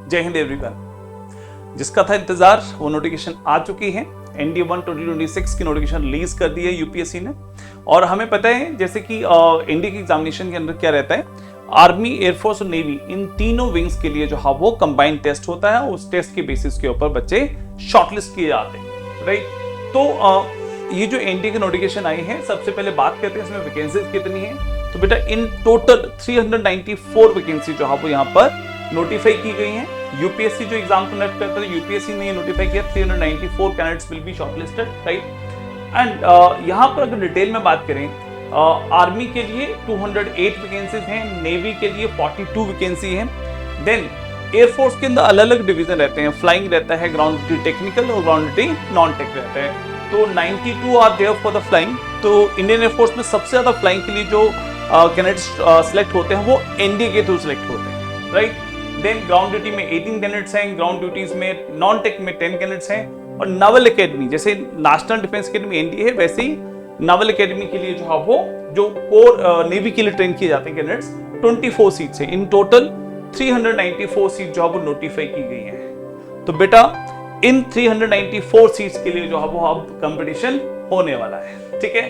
जय हिंद एवरीवन। जिसका था इंतजार वो नोटिफिकेशन आ चुकी है। NDA 1 2026 की नोटिफिकेशन रिलीज कर दी है यूपीएससी ने। और हमें पता है जैसे कि इंडिया की एग्जामिनेशन के अंदर क्या रहता है, आर्मी, एयरफोर्स और नेवी, इन तीनों विंग्स के लिए जो है वो कंबाइंड टेस्ट होता है। उस टेस्ट के बेसिस के ऊपर बच्चे शॉर्टलिस्ट किए जाते हैं, राइट। तो ये जो एनडीए की नोटिफिकेशन आई है, सबसे पहले बात करते हैं इसमें वैकेंसीज कितनी है। तो बेटा इन टोटल 394 वैकेंसी जो है वो यहाँ पर नोटिफाई की गई हैं। यूपीएससी जो एग्जाम कंडक्ट करता है, यूपीएससी ने नोटिफाई किया 394 candidates will be shortlisted, right. And यहाँ पर अगर डिटेल में बात करें, आर्मी के लिए 208 वैकेंसीज हैं, नेवी के लिए 42 वैकेंसी हैं। देन एयरफोर्स के अंदर अलग अलग डिवीजन रहते हैं, फ्लाइंग रहता है, ग्राउंड ड्यूटी टेक्निकल और ग्राउंड ड्यूटी नॉन टेक रहता है। तो 92 are there for the flying. तो इंडियन एयरफोर्स में सबसे ज्यादा फ्लाइंग के लिए जो कैंडिडेट्स सिलेक्ट होते हैं वो एनडीए के थ्रू सिलेक्ट होते हैं, राइट। देन ग्राउंड ड्यूटी में 18 कैंडिडेट्स हैं, ग्राउंड ड्यूटीज में नॉन टेक में 10 कैंडिडेट्स हैं। और नावल एकेडमी, जैसे नेशनल डिफेंस एकेडमी एनडीए है, वैसे ही नावल एकेडमी के लिए जो है वो जो कोर नेवी के लिए ट्रेन किए जाते हैं कैंडिडेट्स, 24 सीट्स है। इन टोटल 394 सीट जो है वो नोटिफाई की गई है। तो बेटा इन 394 सीट्स के लिए जो है वो अब कंपटीशन होने वाला है, ठीक है।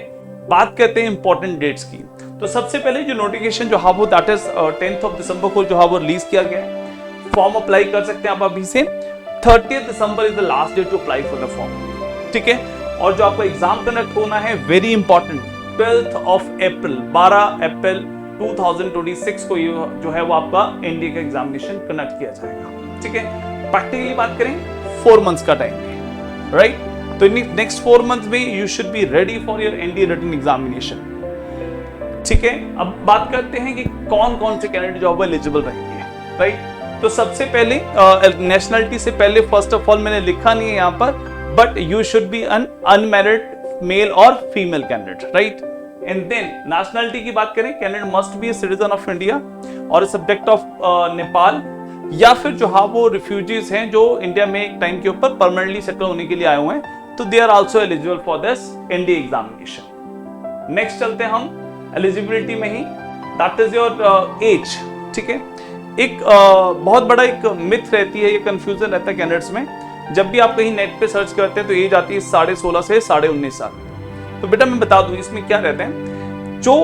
बात करते हैं इंपॉर्टेंट डेट्स की। तो सबसे पहले जो नोटिफिकेशन जो है वो दैट इज 10 दिसंबर को जो है वो रिलीज किया गया है। फॉर्म अप्लाई कर सकते हैं आप अभी से। 30 December is the last date to apply for the form, ठीक है। और जो आपका एग्जाम कंडक्ट होना है, वेरी इंपॉर्टेंट, 12 अप्रैल 2026 को ये जो है वो आपका एनडीए का एग्जामिनेशन कंडक्ट किया जाएगा, ठीक है। प्रैक्टिकली बात करें 4 मंथ्स का टाइम है, राइट। तो नेक्स्ट 4 मंथ्स में you should be ready for your NDA written examination, ठीक है। अब बात करते हैं कि कौन कौन से कैंडिडेट जो है एलिजिबल रहेंगे, राइट। तो सबसे पहले नेशनलिटी से पहले फर्स्ट ऑफ ऑल मैंने लिखा नहीं है यहाँ पर, but you should be un unmarried male और female candidate, right. And then nationality की बात करें, candidate must be a citizen of India और सब्जेक्ट ऑफ नेपाल, या फिर जो है वो रिफ्यूजीज हैं जो इंडिया में एक टाइम के ऊपर परमानेंटली सेटल होने के लिए आए हुए हैं, तो they are also eligible for this NDA examination. Next चलते हैं हम एलिजिबिलिटी में ही, दैट इज योर एज, ठीक है। एक बहुत बड़ा एक मिथ रहती है, ये कंफ्यूजन रहता है कैंडिडेट्स में। जब भी आप कहीं नेट पे सर्च करते हैं तो एज आती है 16.5 से 19.5 साल। तो बेटा मैं बता दूं इसमें क्या रहता है। जो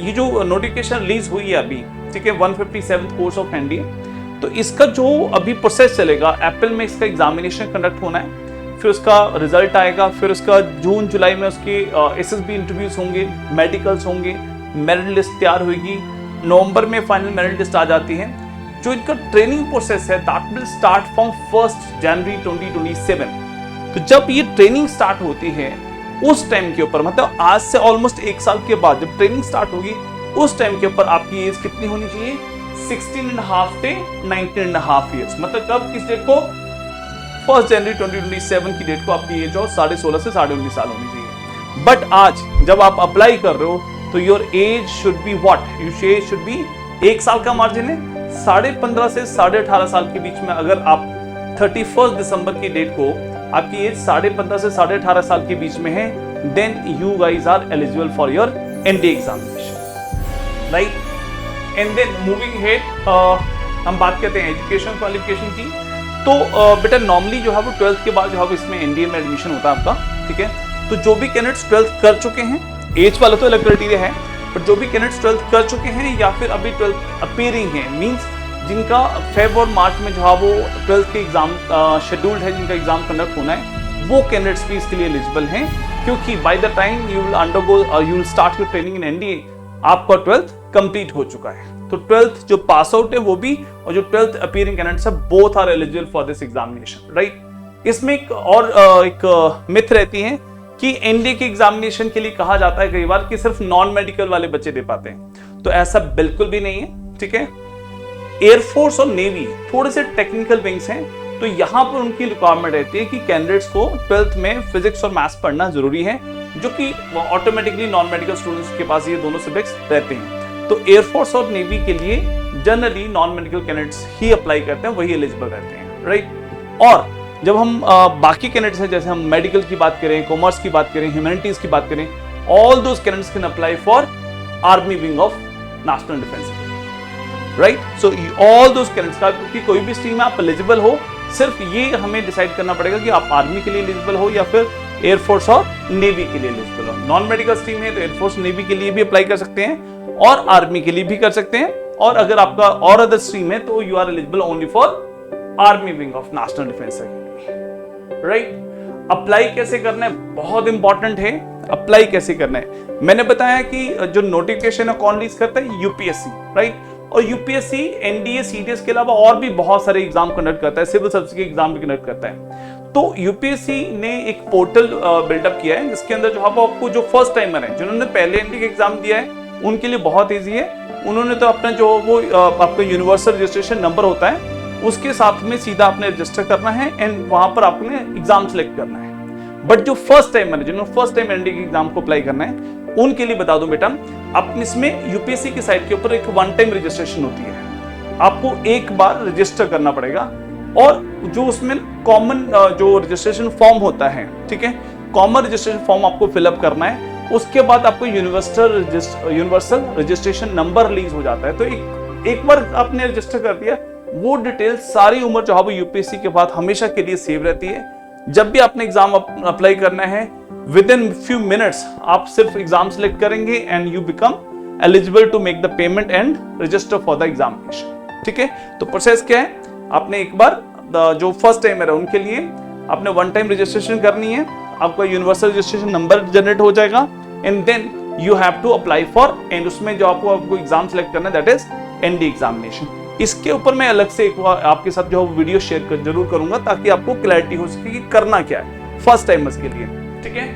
ये जो नोटिफिकेशन रिलीज हुई है अभी, ठीक है, 157 कोर्स ऑफ एनडीए, तो इसका जो अभी प्रोसेस चलेगा, अप्रैल में इसका एग्जामिनेशन कंडक्ट होना है, फिर उसका रिजल्ट आएगा, फिर उसका जून जुलाई में उसके एसएसबी इंटरव्यूज होंगे, मेडिकल्स होंगे, मेरिट लिस्ट तैयार होगी, नवंबर में फाइनल मेरिट लिस्ट आ जाती है। जो इनका ट्रेनिंग प्रोसेस है दैट विल स्टार्ट फ्रॉम 1 जनवरी 2027। तो जब ये ट्रेनिंग स्टार्ट होती है उस टाइम के ऊपर, मतलब आज से ऑलमोस्ट 1 साल के बाद जब ट्रेनिंग स्टार्ट होगी, उस टाइम के ऊपर आपकी एज कितनी होनी चाहिए, 16.5 से 19.5 ईयर्स। मतलब कब, किस डेट को, 1 जनवरी 2027 की डेट को आपकी एज हो 16.5 से 19.5 साल होनी चाहिए। बट आज जब आप अप्लाई कर रहे हो तो your age should be what, your age should be 1 साल का मार्जिन है, 15.5 से 18.5 साल के बीच में। अगर आप 31 दिसंबर की डेट को आपकी एज 15.5 से 18.5 साल के बीच में है, then you guys are eligible for your NDA examination, right. And then moving head, हम बात करते हैं एजुकेशन क्वालिफिकेशन की। तो बेटा नॉर्मली जो है वो 12th के बाद जो है इसमें एनडीए में एडमिशन होता है आपका, ठीक है। तो जो भी कैंडिडेट्स 12th कर चुके हैं, एज वाला तो अलग क्राइटेरिया है, पर जो भी कैंडिडेट्स 12th कर चुके हैं या फिर अभी 12th अपीयरिंग है, मींस जिनका फेब और मार्च में जो है वो 12th के एग्जाम शेड्यूल्ड है, जिनका एग्जाम कंडक्ट होना है, वो कैंडिडेट्स भी इसके लिए एलिजिबल हैं। क्योंकि by the time you will undergo you will start your training in NDA, आपका 12th कंप्लीट हो चुका है। तो 12th जो पास आउट है वो भी, और जो 12th अपीयरिंग कैंडिडेट्स है, both are eligible for this examination, right. इसमें एक और एक मिथ रहती है कि एनडीए के एग्जामिनेशन के लिए कहा जाता है कई बार कि सिर्फ नॉन मेडिकल वाले बच्चे दे पाते हैं, तो ऐसा बिल्कुल भी नहीं है, ठीक है। एयरफोर्स और नेवी थोड़े से टेक्निकल विंग्स हैं, तो यहाँ पर उनकी रिक्वायरमेंट रहती है कि कैंडिडेट्स को 12th में फिजिक्स और मैथ्स पढ़ना जरूरी है, जो कि ऑटोमेटिकली नॉन मेडिकल स्टूडेंट्स के पास ये दोनों सब्जेक्ट्स रहते हैं। तो एयरफोर्स और नेवी के लिए जनरली नॉन मेडिकल कैंडिडेट्स ही अप्लाई करते हैं, वही एलिजिबल रहते हैं, राइट। और जब हम बाकी कैंडिडेट्स हैं, जैसे हम मेडिकल की बात करें, कॉमर्स की बात करें, ह्यूमैनिटीज की बात करें, all those candidates can apply for army wing of national defence. Right. So all those candidates का, क्योंकि कोई भी स्ट्रीम में आप एलिजिबल हो, सिर्फ ये हमें डिसाइड करना पड़ेगा कि आप आर्मी के लिए एलिजिबल हो या फिर एयरफोर्स और नेवी के लिए एलिजिबल हो। नॉन मेडिकल स्ट्रीम है तो एयरफोर्स नेवी के लिए भी अप्लाई कर सकते हैं और आर्मी के लिए भी कर सकते हैं, और अगर आपका और अदर स्ट्रीम है तो you are eligible only for army wing of national defence academy, right. Apply कैसे करना है बहुत इंपॉर्टेंट है। अप्लाई कैसे करना है, मैंने बताया कि जो नोटिफिकेशन है कौन रिलीज करता है, यूपीएससी, राइट। और यूपीएससी एनडीए सीडीएस के अलावा और भी बहुत सारे एग्जाम कंडक्ट करता है, सिविल सर्विस के एग्जाम भी कंडक्ट करता है। तो यूपीएससी ने एक पोर्टल बिल्डअप किया है जिसके अंदर जो है आपको जो फर्स्ट टाइमर है, जिन्होंने पहले एनडीए का एग्जाम दिया है, उनके लिए बहुत ईजी है। उन्होंने तो अपना जो वो आपका यूनिवर्सल रजिस्ट्रेशन नंबर होता है उसके साथ में सीधा आपने रजिस्टर करना है एंड वहां पर आपने एग्जाम सेलेक्ट करना है। बट जो फर्स्ट टाइमर है, जिन्होंने फर्स्ट टाइम एनडीए के एग्जाम को अप्लाई करना है, उनके लिए बता दूं बेटा, आप इसमें यूपीएससी की साइट के ऊपर एक वन टाइम रजिस्ट्रेशन होती है, आपको एक बार रजिस्टर करना पड़ेगा। और जो उसमें कॉमन जो रजिस्ट्रेशन फॉर्म होता है, ठीक है, कॉमन रजिस्ट्रेशन फॉर्म आपको फिलअप करना है। उसके बाद आपको यूनिवर्सल रजिस्ट्रेशन नंबर रिलीज हो जाता है। तो एक बार आपने रजिस्टर कर दिया, वो डिटेल सारी उम्र जो है वो यूपीएससी के बाद हमेशा के लिए सेव रहती है। जब भी आपने एग्जाम अप्लाई करना है, विद इन फ्यू मिनट्स आप सिर्फ एग्जाम सेलेक्ट करेंगे and you become eligible to make the payment and register for the examination, ठीक है। तो प्रोसेस क्या है, आपने एक बार जो फर्स्ट टाइमर है उनके लिए आपने वन टाइम रजिस्ट्रेशन करनी है, आपका यूनिवर्सल रजिस्ट्रेशन नंबर जनरेट हो जाएगा and then you have to apply for, and उसमें जो आपको एग्जाम सेलेक्ट करना है दैट इज एनडी एग्जामिनेशन। इसके ऊपर मैं अलग से एक आपके साथ जो वीडियो शेयर जरूर करूंगा ताकि आपको क्लैरिटी हो सके कि करना क्या है फर्स्ट टाइमर्स के लिए, ठीक है।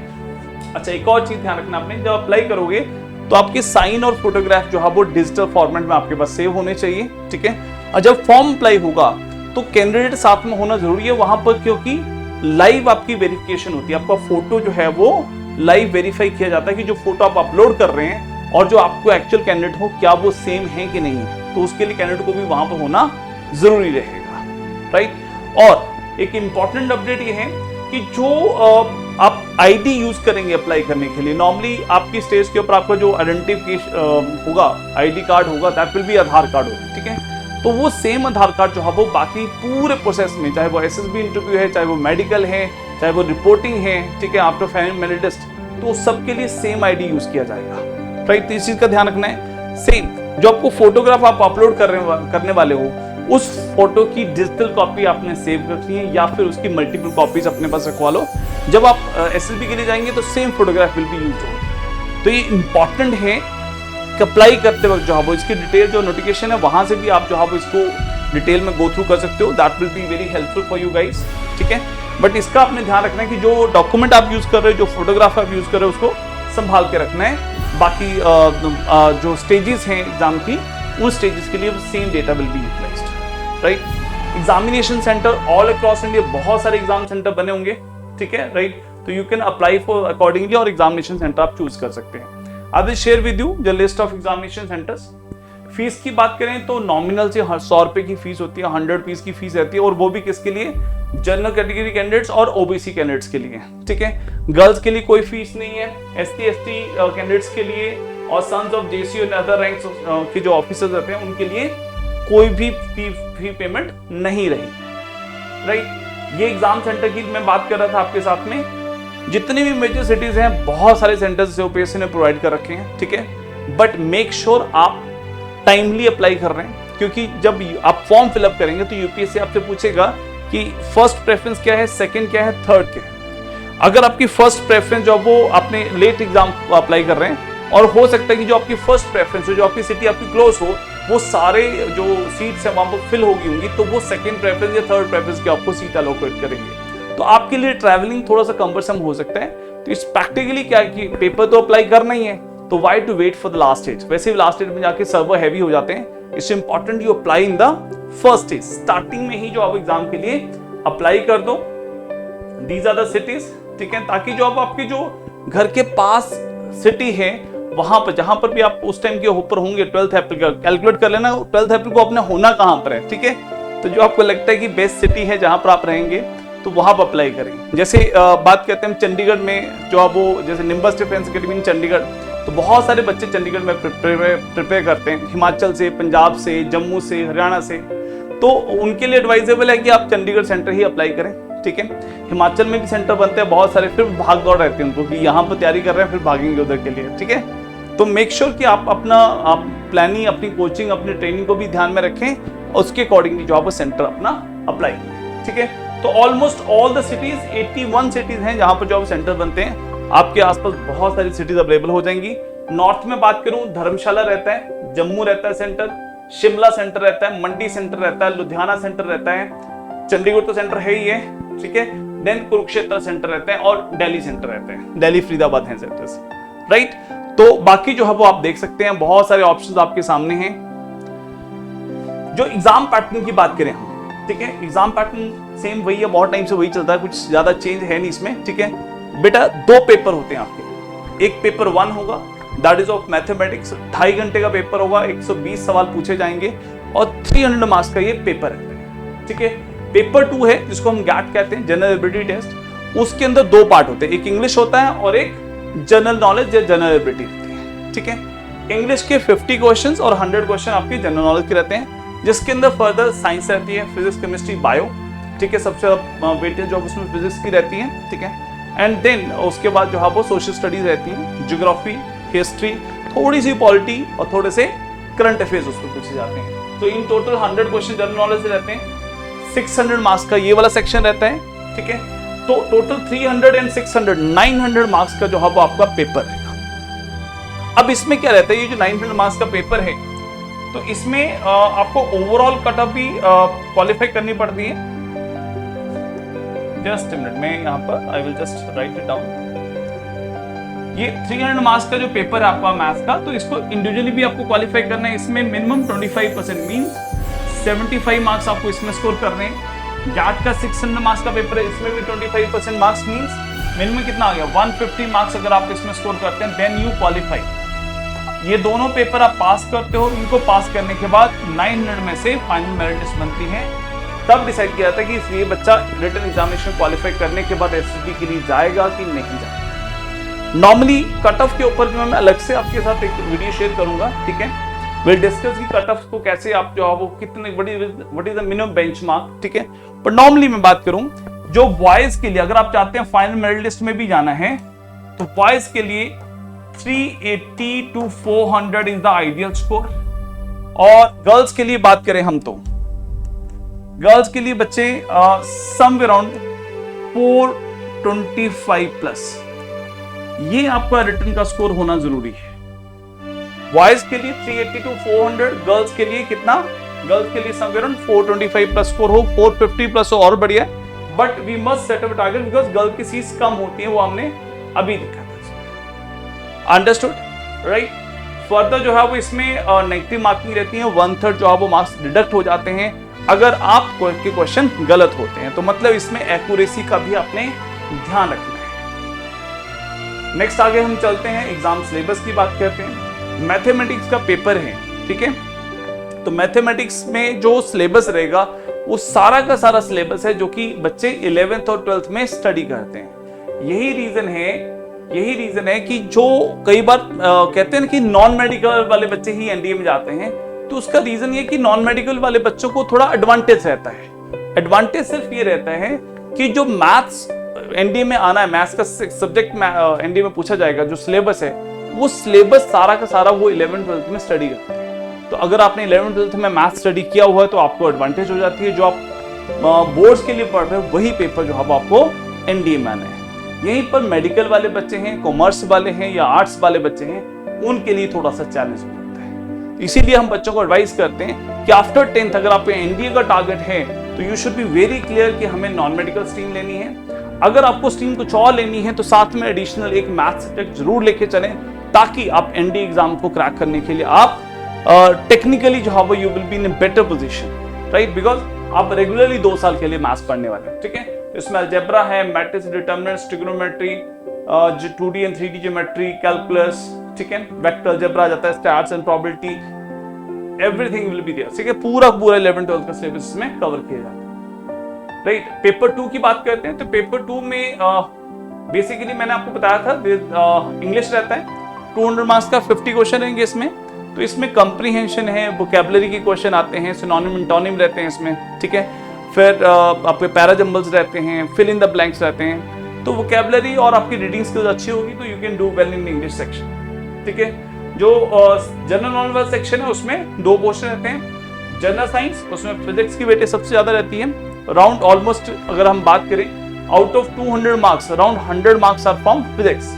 अच्छा, एक और चीज ध्यान रखना, आपने जब अप्लाई करोगे तो आपकी साइन और फोटोग्राफ जो है वो डिजिटल फॉर्मेट में आपके पास सेव होने चाहिए, ठीक है। और जब फॉर्म अप्लाई होगा तो कैंडिडेट साथ में होना जरूरी है वहां पर, क्योंकि लाइव आपकी वेरिफिकेशन होती है। आपका फोटो जो है वो लाइव वेरीफाई किया जाता है कि जो फोटो आप अपलोड कर रहे हैं और जो आपको एक्चुअल कैंडिडेट हो क्या वो सेम है कि नहीं, तो उसके लिए कैंडिडेट को भी वहां पर होना जरूरी रहेगा, राइट। और एक इंपॉर्टेंट अपडेट ये है कि जो आप आईडी यूज करेंगे अप्लाई करने के लिए, नॉर्मली आपकी स्टेज के ऊपर आपका जो आइडेंटिफिकेशन होगा, आईडी कार्ड होगा, that will be Aadhaar card होगा, ठीक है। तो वो सेम आधार कार्ड जो है वो बाकी पूरे प्रोसेस में, चाहे वो एसएसबी इंटरव्यू है, चाहे वो मेडिकल है, चाहे वो रिपोर्टिंग है, ठीक है, आफ्टर फैमिली टेस्ट, तो सबके लिए सेम आईडी यूज किया जाएगा, राइट। तो इस चीज का ध्यान रखना है। सेम जो आपको फोटोग्राफ आप अपलोड करने वाले हो, उस फोटो की डिजिटल कॉपी आपने सेव रखनी है या फिर उसकी मल्टीपल कॉपीज अपने पास रखवा लो। जब आप एसएसबी के लिए जाएंगे तो same photograph will be used होगा। तो ये इंपॉर्टेंट है कि अप्लाई करते वक्त जो है वो इसकी डिटेल जो नोटिफिकेशन है वहां से भी आप जो है वो इसको डिटेल में गो थ्रू कर सकते हो, that will be very helpful for you guys, ठीक है। बट इसका आपने ध्यान रखना है कि जो डॉक्यूमेंट आप यूज कर रहे हो, जो फोटोग्राफ आप यूज कर रहे हो, उसको संभाल के रखना है। बाकी जो स्टेजेस हैं एग्जाम की, उन स्टेजेस के लिए same data will be utilised, right. Examination centre all across India बहुत सारे एग्जाम सेंटर बने होंगे, ठीक है, राइट। तो you can apply for accordingly और एग्जामिनेशन सेंटर आप चूज कर सकते हैं। I will share with you the list of examination centres. Fees की बात करें तो नॉमिनल से 100 रुपए की फीस होती है, 100 रुपीज की फीस रहती है, और वो भी किसके लिए, जनरल कैटेगरी कैंडिडेट्स और ओबीसी कैंडिडेट्स के लिए, ठीक है। गर्ल्स के लिए कोई फीस नहीं है, एसटी कैंडिडेट्स के लिए और सन्स ऑफ जेसी और अदर रैंक्स के जो ऑफिसर्स रहते हैं उनके लिए कोई भी फी पेमेंट नहीं रही, राइट। ये एग्जाम सेंटर की मैं बात कर रहा था आपके साथ में, जितने भी मेजर सिटीज हैं बहुत सारे सेंटर्स से यूपीएससी ने प्रोवाइड कर रखे हैं, ठीक है। बट मेक श्योर आप टाइमली अप्लाई कर रहे हैं, क्योंकि जब आप फॉर्म फिलअप करेंगे तो यूपीएससी आपसे पूछेगा कि फर्स्ट प्रेफरेंस क्या है, सेकंड क्या है, थर्ड क्या है। अगर आपकी फर्स्ट प्रेफरेंस जो वो आपने लेट एग्जाम अप्लाई कर रहे हैं, और हो सकता है कि जो आपकी फर्स्ट प्रेफरेंस हो, जो आपकी सिटी आपकी क्लोज हो, वो सारे जो सीट्स है वहां पर फिल होगी, तो वो सेकंड प्रेफरेंस या थर्ड प्रेफरेंस की आपको सीट अलोकेट करेंगे। तो आपके लिए ट्रैवलिंग थोड़ा सा कम्बरसम हो सकता है। तो इस प्रैक्टिकली क्या है कि पेपर तो अप्लाई करना ही है, तो why to wait for the last stage. वैसे भी लास्ट स्टेज में जाके सर्वर हैवी हो जाते हैं, it's important you apply in the first stage. Starting में ही जो आप एग्जाम के लिए अप्लाई कर दो, दीज आर द सिटीज, ठीक है, ताकि जो आप आपके जो घर के पास सिटी है वहां पर, जहां पर भी आप उस टाइम के ऊपर होंगे, 12th अप्रैल कैलकुलेट कर लेना 12th अप्रैल को आपने होना कहां पर है, ठीक है। तो जो आपको लगता है कि बेस्ट सिटी है जहां पर आप रहेंगे, तो वहां पर अप्लाई करेंगे। जैसे बात करते हैं चंडीगढ़ में जो आप वो, जैसे nimbus defence academy in Chandigarh, तो बहुत सारे बच्चे चंडीगढ़ में प्रिपेयर करते हैं, हिमाचल से, पंजाब से, जम्मू से, हरियाणा से, तो उनके लिए एडवाइजेबल है कि आप चंडीगढ़ सेंटर ही अप्लाई करें, ठीक है। हिमाचल में भी सेंटर बनते हैं बहुत सारे, फिर भाग दौड़ रहती है उनको कि यहाँ पर तैयारी कर रहे हैं फिर भागेंगे उधर के लिए, ठीक है। तो मेक श्योर कि आप प्लानिंग, अपनी कोचिंग, अपनी ट्रेनिंग को भी ध्यान में रखें, उसके अकॉर्डिंगली जो आप सेंटर अपना अप्लाई करें, ठीक है। तो almost all the cities, 81 cities हैं जहां पर जॉब सेंटर बनते हैं। आपके आसपास बहुत सारी सिटीज अवेलेबल हो जाएंगी। नॉर्थ में बात करूं, धर्मशाला रहता है, जम्मू रहता है सेंटर, शिमला सेंटर रहता है, मंडी सेंटर रहता है, लुधियाना सेंटर रहता है, चंडीगढ़ तो सेंटर है ही है, ठीक है। देन कुरुक्षेत्र सेंटर रहते हैं और दिल्ली सेंटर रहते हैं, दिल्ली फरीदाबाद हैं सेंटर्स, राइट। तो बाकी जो है वो आप देख सकते हैं, बहुत सारे ऑप्शंस आपके सामने हैं। जो एग्जाम पैटर्न की बात करें हम, ठीक है, एग्जाम पैटर्न सेम वही है, बहुत टाइम से वही चलता है, कुछ ज्यादा चेंज है नहीं इसमें, ठीक है। बेटा 2 पेपर होते हैं आपके, एक पेपर 1 होगा, दैट इज ऑफ मैथमेटिक्स, 2.5 घंटे का पेपर होगा, 120 सवाल पूछे जाएंगे और 300 मार्क्स का ये पेपर है, ठीक है। पेपर 2 है जिसको हम गैट कहते हैं, जनरल एबिलिटी टेस्ट, उसके अंदर 2 पार्ट होते हैं, एक इंग्लिश होता है और एक जनरल नॉलेज या जनरल एबिलिटी होती है, ठीक है। इंग्लिश के 50 क्वेश्चंस और 100 क्वेश्चन आपके जनरल नॉलेज के रहते हैं, जिसके अंदर फर्दर साइंस रहती है, फिजिक्स, केमिस्ट्री, बायो, ठीक है। सबसे वेटेज जो उसमें फिजिक्स की रहती है, ठीक है। एंड देन उसके बाद जो है वो सोशल स्टडीज रहती है, ज्योग्राफी, हिस्ट्री, थोड़ी सी पॉलिटी और थोड़े से करंट अफेयर्स उसमें पूछे जाते हैं। तो in total 100 question general knowledge से रहते हैं, 600 मार्क्स का ये वाला सेक्शन रहता है, ठीक है। तो टोटल 300 एंड 600 900 मार्क्स का जो है वो आपका पेपर रहेगा। अब इसमें क्या रहता है, ये जो 900 मार्क्स का पेपर है, तो इसमें आपको ओवरऑल कट ऑफ भी क्वालिफाई करनी पड़ती है। जस्ट मिनट में यहाँ पर I will just right it down. ये 300 मार्क्स का जो पेपर है आपका मैथ्स का, तो इसको इंडिविजुअली भी आपको क्वालिफाई करना है। इसमें मिनिमम 25% मींस 75 मार्क्स आपको इसमें स्कोर करने हैं। गैट का 600 मार्क्स का पेपर है, इसमें भी 25% मार्क्स मींस मिनिमम कितना आ गया, 150 मार्क्स अगर आप इसमें स्कोर करते हैं, देन यू क्वालिफाई। ये दोनों पेपर आप पास करते हो, इनको पास करने के बाद 900 में से फाइनल मेरिट लिस्ट बनती है। तब डिसाइड किया जाता है कि इसलिए बच्चा रिटन एग्जामिनेशन क्वालिफाई करने के बाद एसएसबी के लिए जाएगा कि नहीं जाएगा। नॉर्मली कट ऑफ के ऊपर जो मैं अलग से आपके साथ एक वीडियो शेयर करूंगा, ठीक है। विल डिस्कस की कट ऑफ को कैसे आप जो वो कितने what is the minimum benchmark, ठीक है। पर नॉर्मली मैं बात करूं, जो बॉयज के लिए अगर आप चाहते हैं फाइनल मेरिट लिस्ट में भी जाना है, तो बॉयज के लिए 380 to 400 is the ideal score. और गर्ल्स के लिए बात करें हम, तो गर्ल्स के लिए बच्चे सम अराउंड 425 प्लस, ये आपका रिटन का स्कोर होना जरूरी है। बॉयज के लिए 380 to 400, गर्ल्स के लिए कितना, गर्ल्स के लिए सम अराउंड 425 प्लस स्कोर हो, 450 प्लस हो और बढ़िया। But we must set up target, because girl की सीट्स कम होती है, वो हमने अभी देखा था। Understood, right. फर्दर जो है वो इसमें नेगेटिव मार्किंग रहती है, 1/3 जो है वो मार्क्स डिडक्ट हो जाते हैं अगर आप के क्वेश्चन गलत होते हैं। तो मतलब इसमें एक्यूरेसी का भी आपने ध्यान रखना है। नेक्स्ट आगे हम चलते हैं, एग्जाम सिलेबस की बात करते हैं। मैथमेटिक्स का पेपर है, ठीक है। तो मैथमेटिक्स में जो सिलेबस रहेगा वो सारा का सारा सिलेबस है जो कि बच्चे 11th और 12th में स्टडी करते हैं। यही रीजन है कि जो कई बार कहते हैं कि नॉन मेडिकल वाले बच्चे ही एनडीए में जाते हैं, तो उसका रीजन ये कि नॉन मेडिकल वाले बच्चों को थोड़ा एडवांटेज रहता है। एडवांटेज सिर्फ ये रहता है कि जो मैथ्स एनडीए में आना है, मैथ्स का सब्जेक्ट एनडीए में पूछा जाएगा, जो सिलेबस है वो सिलेबस सारा का सारा वो 11th-12th में स्टडी करते हैं। तो अगर आपने 11th-12th में मैथ स्टडी किया हुआ है तो आपको एडवांटेज हो जाती है। जो आप बोर्ड्स के लिए पढ़ रहे हो वही पेपर जो है आपको एनडीए में आना है। यहीं पर मेडिकल वाले बच्चे हैं, कॉमर्स वाले हैं या आर्ट्स वाले बच्चे हैं, उनके लिए थोड़ा सा चैलेंज हो जाता है। इसीलिए हम बच्चों को एडवाइस करते हैं कि आफ्टर 10th अगर आपको एनडीए का टारगेट है तो you should be very clear कि हमें नॉन मेडिकल स्ट्रीम लेनी है। अगर आपको स्ट्रीम कुछ और लेनी है तो साथ में एडिशनल एक मैथ सब्जेक्ट जरूर लेके चलें, ताकि आप एनडीए एग्जाम को क्रैक करने के लिए आप टेक्निकली जो है वो you will be in a better position, right. Because आप रेगुलरली 2 साल के लिए मैथ्स पढ़ने वाले हैं, ठीक है। इसमें अलजेब्रा है, matrix, determinants, trigonometry, 2D and 3D geometry, calculus, ठीक है। वेक्टर अलजेब्रा आ जाता है, stats and probability, everything will be there, ठीक है। पूरा 11th-12th का सिलेबस इसमें कवर किया जाता है, राइट। पेपर 2 की बात करते हैं तो पेपर 2 में बेसिकली मैंने आपको बताया था इंग्लिश रहता है, 200 मार्क्स का 50 क्वेश्चन रहेंगे इसमें। तो इसमें कंप्रीहेंशन है, वोकैबुलरी के क्वेश्चन आते हैं, सिनोनिम एंटोनिम रहते हैं इसमें, ठीक है। फिर आपके पैराजम्बल्स रहते हैं, फिल इन द ब्लैंक्स रहते हैं। तो वोकैबुलरी और आपकी रीडिंग स्किल्स अच्छी होगी तो you can do well in English section, ठीक है। जो जनरल नॉलेज सेक्शन है उसमें 2 क्वेश्चन रहते हैं। जनरल साइंस, उसमें फिजिक्स की वेटेज सबसे ज्यादा रहती है, अराउंड ऑलमोस्ट अगर हम बात करें out of 200 marks around 100 marks are from physics.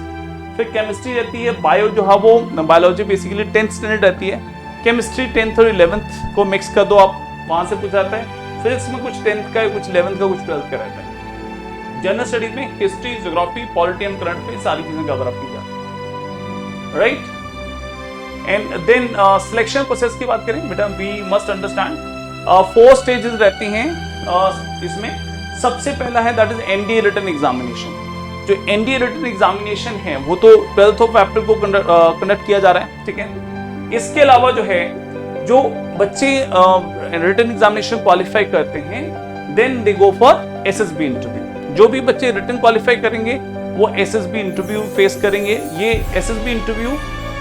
फिर केमिस्ट्री रहती है, बायो जो है वो बायोलॉजी बेसिकली 10th स्टैंडर्ड रहती है। केमिस्ट्री 10th और 11th को मिक्स कर दो आप, वहां से पूछा जाता है। फिजिक्स में कुछ 10th का, कुछ 11th का, कुछ 12th का रहता है। जनरल स्टडीज में history, geography, polity and current में सारी चीजें कवर अप की जाती है, right. And then selection process की बात करें बेटा, वी मस्ट अंडरस्टैंड 4 स्टेजेस रहती हैं इसमें। सबसे पहला है that is NDA written examination. जो एनडीए रिटन एग्जामिनेशन है वो तो 12th ऑफ अप्रैल को कंडक्ट किया जा रहा है, ठीक है। इसके अलावा जो है, जो बच्चे रिटन एग्जामिनेशन क्वालिफाई करते हैं then they go for SSB interview. जो भी बच्चे रिटन क्वालिफाई करेंगे वो एसएसबी इंटरव्यू फेस करेंगे। ये SSB interview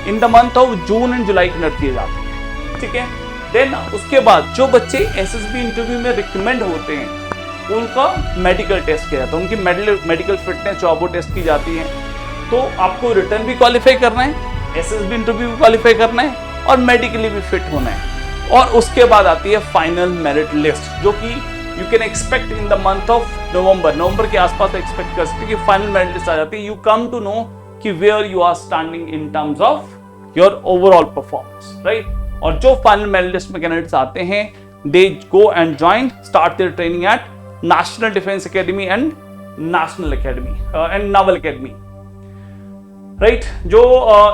in the month of June and July conduct किए जाते हैं, ठीक है। देन उसके बाद जो बच्चे एसएसबी इंटरव्यू में रिकमेंड होते हैं उनका मेडिकल टेस्ट किया जाता है, उनकी मेडिकल फिटनेस जो वो टेस्ट की जाती है। तो आपको रिटर्न भी क्वालिफाई करना है, एसएसबी इंटरव्यू भी क्वालिफाई करना है और मेडिकली भी फिट होना है। और उसके बाद आती है फाइनल मेरिट लिस्ट, जो कि you can expect in the month of November के आसपास एक्सपेक्ट कर सकते हैं कि फाइनल मेरिट लिस्ट आ जाती है। यू कम टू नो कि where you are standing in terms of your overall performance, right. और जो फाइनल मेरिट लिस्ट में कैंडिडेट्स आते हैं they go and join start their training at National Defence Academy and National Academy and Naval Academy, right. जो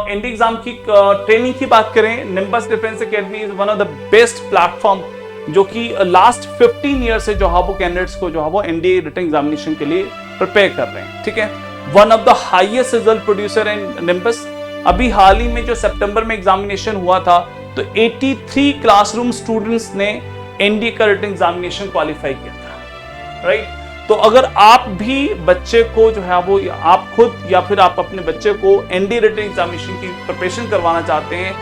ND exam की training की बात करें, Nimbus Defence Academy is one of the best platform जो कि last 15 year से जो है वो कैंडिडेट्स को जो है वो एनडीए रिटन एग्जामिनेशन के लिए प्रिपेयर कर रहे हैं, ठीक है। One of the highest result producer in nimbus. अभी हाल ही में जो सितंबर में एग्जामिनेशन हुआ था तो 83 क्लासरूम स्टूडेंट्स ने एनडीए का रिटन एग्जामिनेशन क्वालिफाई किया था, राइट। तो अगर आप भी बच्चे को जो है वो आप खुद या फिर आप अपने बच्चे को एनडीए रिटन एग्जामिनेशन की प्रिपरेशन करवाना चाहते हैं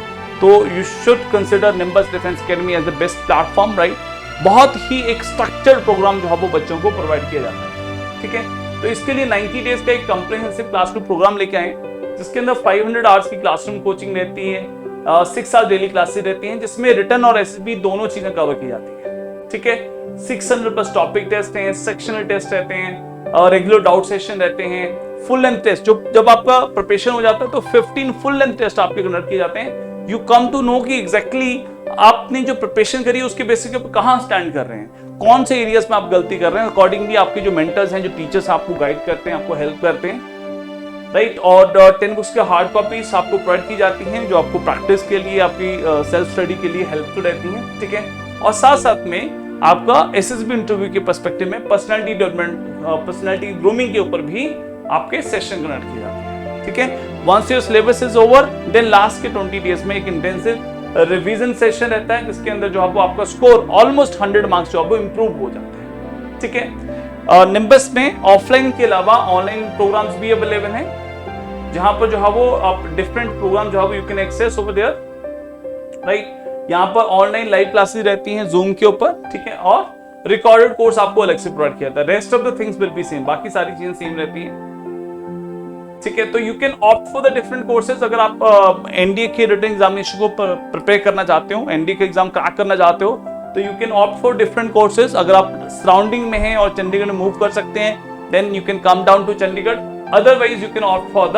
तो you should consider Nimbus Defence Academy as the best platform, right. बहुत ही एक स्ट्रक्चर्ड प्रोग्राम जो है वो बच्चों को प्रोवाइड किया जाता है, ठीक है। तो इसके लिए 90 डेज का एक कॉम्प्रिहेंसिव क्लासरूम प्रोग्राम लेके आए जिसके अंदर 500 आवर्स की क्लासरूम कोचिंग रहती है, 6 आवर्स डेली क्लासेस रहती हैं जिसमें रिटन और एसएसबी दोनों चीजें कवर की जाती है, ठीक है। 600 प्लस टॉपिक टेस्ट हैं, सेक्शनल टेस्ट रहते हैं और रेगुलर डाउट सेशन रहते हैं, फुल लेंथ टेस्ट। जब आपका प्रिपरेशन हो जाता है तो 15 फुल लेंथ टेस्ट आपके कंडक्ट किए जाते हैं। यू कम टू नो कि एग्जैक्टली आपने जो प्रिपरेशन करी है उसके बेसिस पे कहां स्टैंड कर रहे हैं, कौन से एरियाज में आप गलती कर रहे हैं। अकॉर्डिंगली आपके जो मेंटर्स हैं, जो टीचर्स आपको गाइड करते हैं, आपको हेल्प करते हैं, राइट। और 10 बुक्स के हार्ड कॉपीज आपको प्रोवाइड की जाती हैं जो आपको प्रैक्टिस के लिए, आपकी सेल्फ स्टडी के लिए हेल्पफुल रहती हैं, ठीक है। और साथ साथ में आपका एसएसबी इंटरव्यू के पर्सपेक्टिव में पर्सनालिटी डेवलपमेंट, पर्सनालिटी ग्रूमिंग के ऊपर भी आपके सेशन कंडक्ट किए जाते हैं, ठीक है। Once your syllabus is over then last के 20 डेज में एक इंटेंसिव रिवीजन सेशन रहता है जिसके अंदर जो है वो आपका स्कोर ऑलमोस्ट 100 मार्क्स जो है वो इंप्रूव हो जाता है, ठीक है। निम्बस में ऑफलाइन के अलावा ऑनलाइन प्रोग्राम्स भी अवेलेबल हैं जहां पर जो है वो आप डिफरेंट प्रोग्राम जो है वो you can access over there, right. यहाँ पर ऑनलाइन लाइव क्लासेस रहती हैं जूम के ऊपर, ठीक है। और रिकॉर्डेड कोर्स आपको अलग से प्रोवाइड किया जाता है। Rest of the things will be same, बाकी सारी चीजें सेम रहती हैं, ठीक है। तो you can opt for the different courses. अगर आप एनडीए के रिटन एग्जामिनेशन को प्रिपेयर करना चाहते हो, एनडीए का एग्जाम क्रैक करना चाहते हो तो you can opt for different courses. अगर आप सराउंडिंग में हैं और चंडीगढ़ में मूव कर सकते हैं then you can come down to Chandigarh, otherwise you can opt for the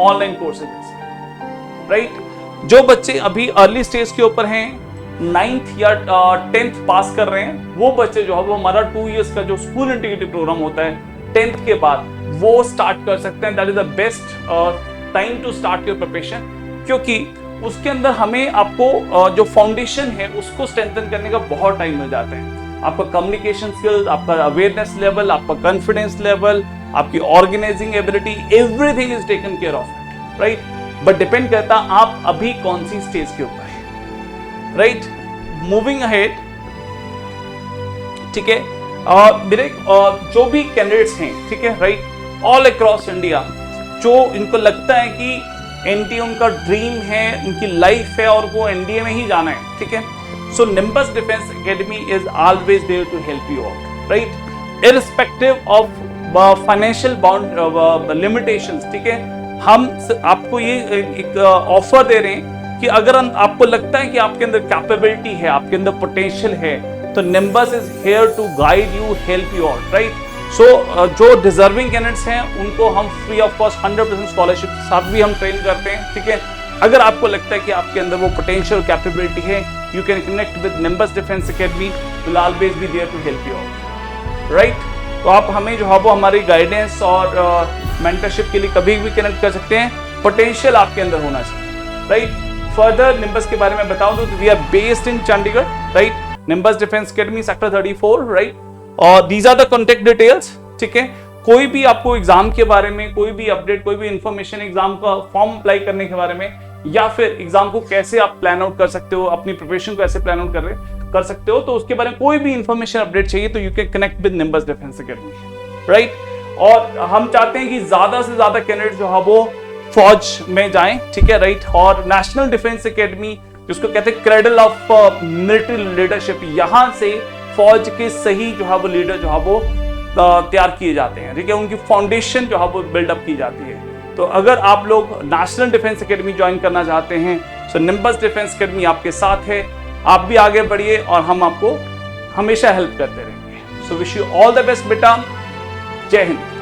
online courses, right. जो बच्चे अभी अर्ली स्टेज के ऊपर हैं, 9th या 10th पास कर रहे हैं, वो बच्चे जो है वो हमारा 2 इयर्स का जो स्कूल इंटीग्रेटेड प्रोग्राम होता है 10th के बाद वो स्टार्ट कर सकते हैं। That is the best time to start your preparation, क्योंकि उसके अंदर हमें आपको जो फाउंडेशन है उसको स्ट्रेंथन करने का बहुत टाइम मिल जाता है। आपका कम्युनिकेशन स्किल्स, आपका अवेयरनेस लेवल, आपका कॉन्फिडेंस लेवल, आपकी organising ability, everything is taken care of it, right. But depend करता आप अभी कौन सी स्टेज के ऊपर है, राइट। मूविंग अहेड, ठीक है। मेरे जो भी कैंडिडेट्स हैं, ठीक है, राइट, ऑल अक्रॉस इंडिया, जो इनको लगता है कि एनडीए उनका ड्रीम है, उनकी लाइफ है और वो एनडीए में ही जाना है, ठीक है। So Nimbus Defence Academy is always there to help you out, right, irrespective of financial bound limitations, ठीक है। हम आपको ये एक ऑफर दे रहे हैं कि अगर आपको लगता है कि आपके अंदर कैपेबिलिटी है, आपके अंदर पोटेंशियल है, तो Nimbus is here to guide you, help you out, right. So जो डिजर्विंग कैंडिडेट्स हैं उनको हम फ्री ऑफ कॉस्ट 100% स्कॉलरशिप के साथ भी हम ट्रेन करते हैं, ठीक है। अगर आपको लगता है कि आपके अंदर वो पोटेंशियल कैपेबिलिटी है, you can connect with Nimbus Defence Academy, will always be there to help you out, right. तो आप हमें जो है वो हमारी गाइडेंस और मेंटरशिप के लिए कभी भी कनेक्ट कर सकते हैं, पोटेंशियल आपके अंदर होना चाहिए, राइट। फर्दर निम्बस के बारे में बताऊं तो we are based in Chandigarh, right, Nimbus Defence Academy sector 34, right. और these are the contact details, ठीक है। कोई भी आपको एग्जाम के बारे में कोई भी अपडेट, कोई भी इंफॉर्मेशन, एग्जाम का फॉर्म अप्लाई करने के बारे में, या फिर एग्जाम को कैसे आप प्लान आउट कर सकते हो, अपनी प्रिपरेशन को कैसे प्लान आउट कर सकते हो, तो उसके बारे में कोई भी इंफॉर्मेशन अपडेट चाहिए तो you can connect with Nimbus Defence academy, right. और हम चाहते हैं कि ज्यादा से ज्यादा कैंडिडेट जो है वो फौज में जाएं, ठीक है, राइट। और नेशनल डिफेंस एकेडमी जिसको कहते हैं क्रेडल ऑफ मिलिट्री लीडरशिप, यहाँ से फौज के सही जो है वो लीडर जो है वो तैयार किए जाते हैं, ठीक है, उनकी फाउंडेशन जो है वो बिल्डअप की जाती है। तो अगर आप लोग नेशनल डिफेंस एकेडमी ज्वाइन करना चाहते हैं, सो निम्बस डिफेंस एकेडमी आपके साथ है, आप भी आगे बढ़िए और हम आपको हमेशा हेल्प करते रहेंगे। So wish you all the best बेटा, जय हिंद।